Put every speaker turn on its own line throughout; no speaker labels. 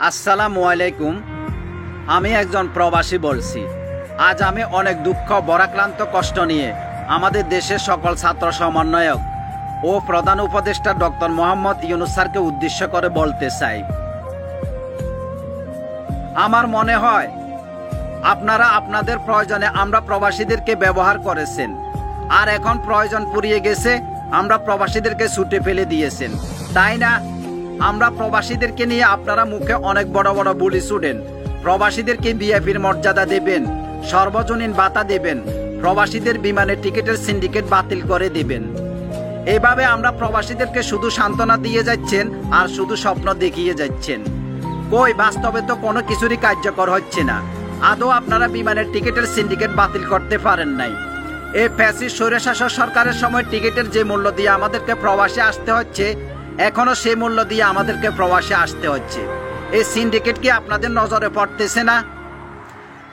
আসসালামু আলাইকুম। আমি একজন প্রবাসী বলছি। আজ আমি অনেক দুঃখ বরাক্রান্ত কষ্ট নিয়ে আমাদের দেশের সকল ছাত্র সমন্বয়ক ও প্রধান উপদেষ্টা ডক্টর মোহাম্মদ ইউনূস স্যারকে উদ্দেশ্য করে বলতে চাই। আমার মনে হয় আপনারা আপনাদের প্রয়োজনে আমরা প্রবাসীদেরকে ব্যবহার করেছেন, আর এখন প্রয়োজন ফুরিয়ে গেছে, আমরা প্রবাসীদেরকে ছুটে ফেলে দিয়েছেন, তাই না? আমরা প্রবাসীদেরকে নিয়ে আপনারা মুখে অনেক বড় বড় বুলি ছুড়েন। প্রবাসীদেরকে ভিআইপির মর্যাদা দেবেন, সর্বজনীন ভাতা দেবেন, প্রবাসীদের বিমানের টিকিটের সিন্ডিকেট বাতিল করে দেবেন। এইভাবে আমরা প্রবাসীদেরকে শুধু সান্ত্বনা দিয়ে যাচ্ছেন আর শুধু স্বপ্ন দেখিয়ে যাচ্ছেন। কই বাস্তবে তো কোনো কিছুরই কার্যকর হচ্ছে না। আদৌ আপনারা বিমানের টিকিটের সিন্ডিকেট বাতিল করতে পারেন নাই। এই ফ্যাসিস্ট স্বৈরশাসক সরকারের সময় টিকিটের যে মূল্য দিয়ে আমাদেরকে প্রবাসে আসতে হচ্ছে, এখনো সেই মূল্য দিয়ে আমাদেরকে প্রবাসে আসতে হচ্ছে। এই সিন্ডিকেট কি আপনাদের নজরে পড়তেছে না?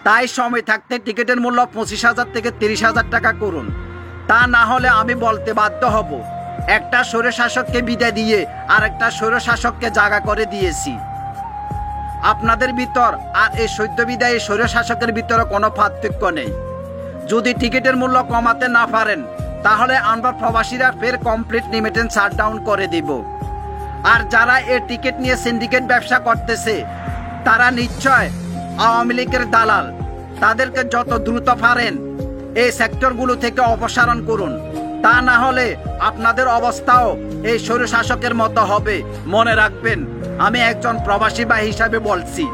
তাই সময় থাকতে টিকিটের মূল্য 25,000 থেকে 30,000 টাকা করুন। তা না হলে আমি বলতে বাধ্য হব, একটা স্বৈরশাসককে বিদায় দিয়ে আর একটা স্বৈরশাসককে জায়গা করে দিয়েছি। আপনাদের ভিতর আর এই সদ্য বিদায়ী স্বৈরশাসকের ভিতরে কোনো পার্থক্য নেই। যদি টিকিটের মূল্য কমাতে না পারেন, তাহলে আমরা প্রবাসীরা ফের কমপ্লিট লিমিটেড শাটডাউন করে দিব। আর যারা এই টিকিট নিয়ে সিন্ডিকেট ব্যবসা করতেছে, তারা নিশ্চয় আওয়ামী লীগের দালাল। তাদেরকে যত দ্রুত পারেন এই সেক্টরগুলো থেকে অপসারণ করুন। তা না হলে আপনাদের অবস্থাও এই স্বৈরশাসকের মতো হবে। মনে রাখবেন, আমি একজন প্রবাসী ভাই হিসাবে বলছি।